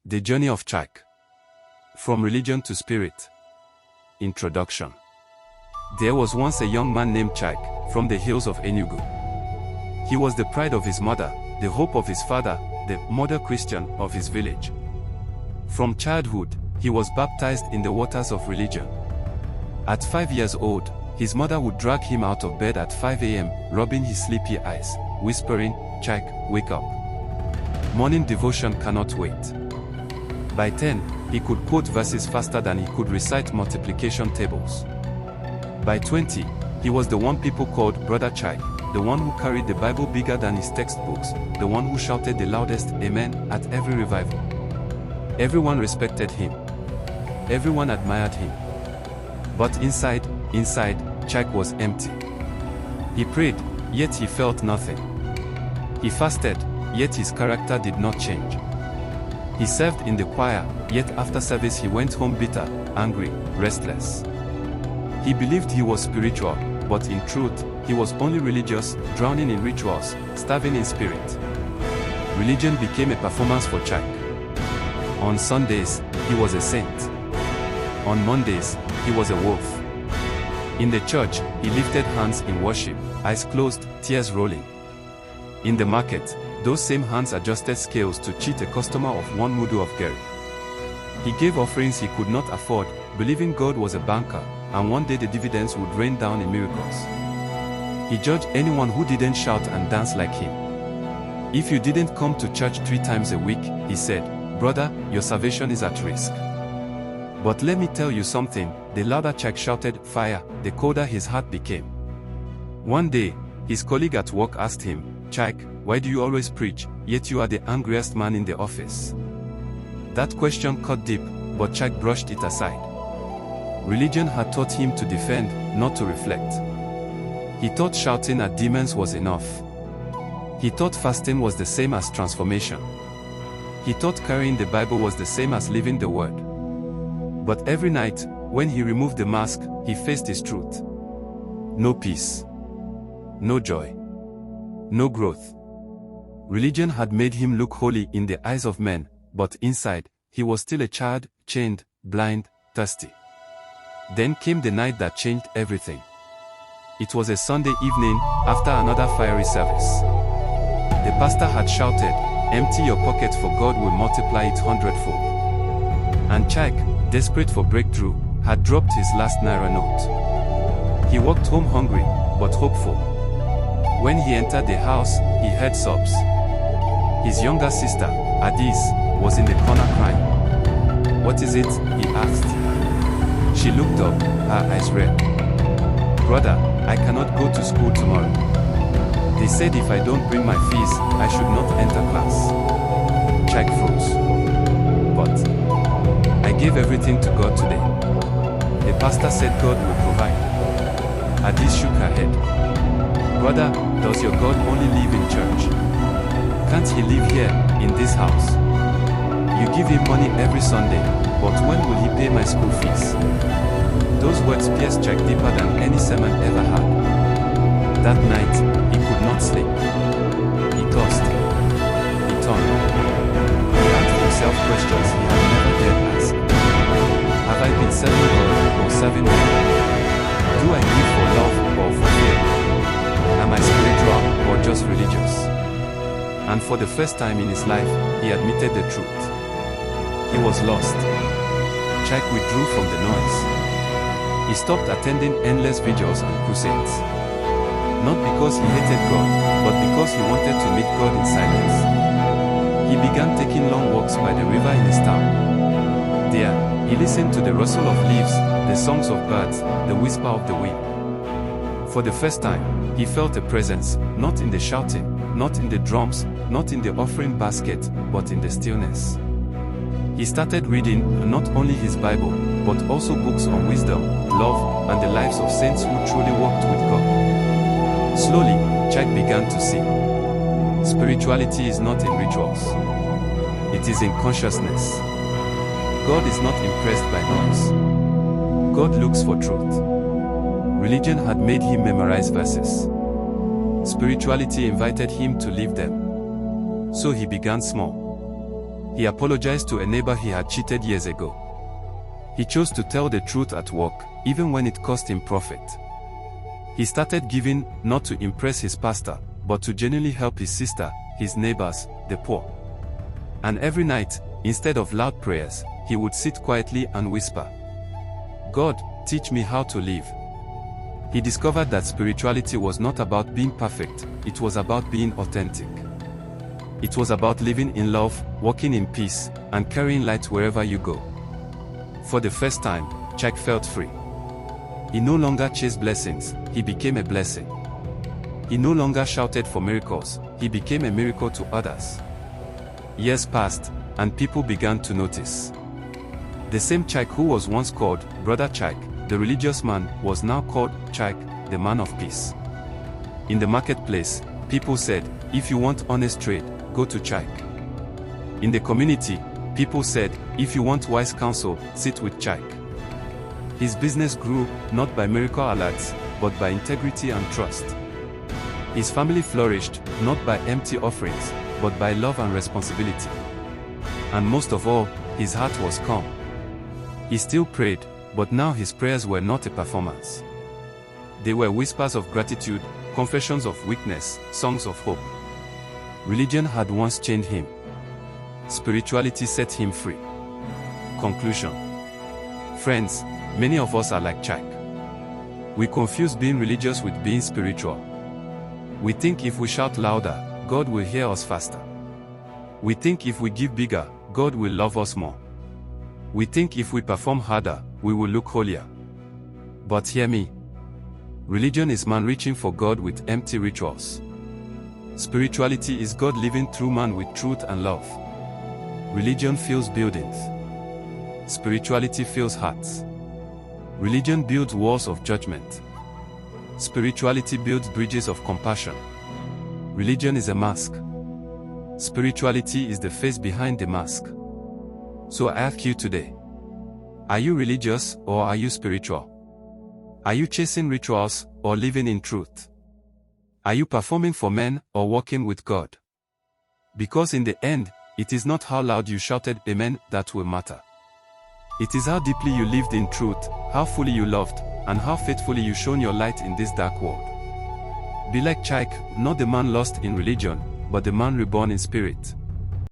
The Journey of Chak. From Religion to Spirit. Introduction. There was once a young man named Chak, from the hills of Enugu. He was the pride of his mother, the hope of his father, the model Christian of his village. From childhood, he was baptized in the waters of religion. At 5 years old, his mother would drag him out of bed at 5 a.m., rubbing his sleepy eyes, whispering, "Chak, wake up. Morning devotion cannot wait." By 10, he could quote verses faster than he could recite multiplication tables. By 20, he was the one people called Brother Chak, the one who carried the Bible bigger than his textbooks, the one who shouted the loudest "Amen" at every revival. Everyone respected him. Everyone admired him. But inside, Chak was empty. He prayed, yet he felt nothing. He fasted, yet his character did not change. He served in the choir, yet after service he went home bitter, angry, restless. He believed he was spiritual, but in truth, he was only religious, drowning in rituals, starving in spirit. Religion became a performance for Chak. On Sundays, he was a saint. On Mondays, he was a wolf. In the church, he lifted hands in worship, eyes closed, tears rolling. In the market, those same hands adjusted scales to cheat a customer of 1 mudu of gari. He gave offerings he could not afford, believing God was a banker, and one day the dividends would rain down in miracles. He judged anyone who didn't shout and dance like him. If you didn't come to church 3 times a week, he said, "Brother, your salvation is at risk." But let me tell you something, the louder Chak shouted "fire," the colder his heart became. One day, his colleague at work asked him, "Chak, why do you always preach, yet you are the angriest man in the office?" That question cut deep, but Chak brushed it aside. Religion had taught him to defend, not to reflect. He thought shouting at demons was enough. He thought fasting was the same as transformation. He thought carrying the Bible was the same as living the Word. But every night, when he removed the mask, he faced his truth. No peace. No joy. No growth. Religion had made him look holy in the eyes of men, but inside, he was still a child, chained, blind, thirsty. Then came the night that changed everything. It was a Sunday evening, after another fiery service. The pastor had shouted, "Empty your pocket for God will multiply it 100-fold." And Chak, desperate for breakthrough, had dropped his last naira note. He walked home hungry, but hopeful. When he entered the house, he heard sobs. His younger sister, Adiz, was in the corner crying. "What is it?" he asked. She looked up, her eyes red. "Brother, I cannot go to school tomorrow. They said if I don't bring my fees, I should not enter class." Chak froze. "But I gave everything to God today. The pastor said God will provide." Adiz shook her head. "Brother, does your God only live in church? Can't he live here, in this house? You give him money every Sunday, but when will he pay my school fees?" Those words pierced Chak deeper than any sermon ever had. That night, he could not sleep. He tossed. He turned. He asked himself questions he had never dared ask. Have I been serving God or serving men? Do I live for love or for fear? Am I spiritual or just religious? And for the first time in his life, he admitted the truth. He was lost. Chak withdrew from the noise. He stopped attending endless vigils and crusades. Not because he hated God, but because he wanted to meet God in silence. He began taking long walks by the river in his town. There, he listened to the rustle of leaves, the songs of birds, the whisper of the wind. For the first time, he felt a presence, not in the shouting, not in the drums, not in the offering basket, but in the stillness. He started reading not only his Bible, but also books on wisdom, love, and the lives of saints who truly walked with God. Slowly, Chak began to see. Spirituality is not in rituals. It is in consciousness. God is not impressed by noise. God looks for truth. Religion had made him memorize verses. Spirituality invited him to live them. So he began small. He apologized to a neighbor he had cheated years ago. He chose to tell the truth at work, even when it cost him profit. He started giving, not to impress his pastor, but to genuinely help his sister, his neighbors, the poor. And every night, instead of loud prayers, he would sit quietly and whisper, "God, teach me how to live." He discovered that spirituality was not about being perfect, it was about being authentic. It was about living in love, walking in peace, and carrying light wherever you go. For the first time, Chike felt free. He no longer chased blessings, he became a blessing. He no longer shouted for miracles, he became a miracle to others. Years passed, and people began to notice. The same Chike who was once called Brother Chike, the religious man, was now called Chike, the man of peace. In the marketplace, people said, "If you want honest trade, go to Chike." In the community, people said, "If you want wise counsel, sit with Chike." His business grew, not by miracle alerts, but by integrity and trust. His family flourished, not by empty offerings, but by love and responsibility. And most of all, his heart was calm. He still prayed, but now his prayers were not a performance. They were whispers of gratitude, confessions of weakness, songs of hope. Religion had once chained him. Spirituality set him free. Conclusion. Friends, many of us are like Chike. We confuse being religious with being spiritual. We think if we shout louder, God will hear us faster. We think if we give bigger, God will love us more. We think if we perform harder, we will look holier. But hear me. Religion is man reaching for God with empty rituals. Spirituality is God living through man with truth and love. Religion fills buildings. Spirituality fills hearts. Religion builds walls of judgment. Spirituality builds bridges of compassion. Religion is a mask. Spirituality is the face behind the mask. So I ask you today, are you religious or are you spiritual? Are you chasing rituals or living in truth? Are you performing for men or walking with God? Because in the end, it is not how loud you shouted amen that will matter. It is how deeply you lived in truth, how fully you loved, and how faithfully you shone your light in this dark world. Be like Chike, not the man lost in religion, but the man reborn in spirit.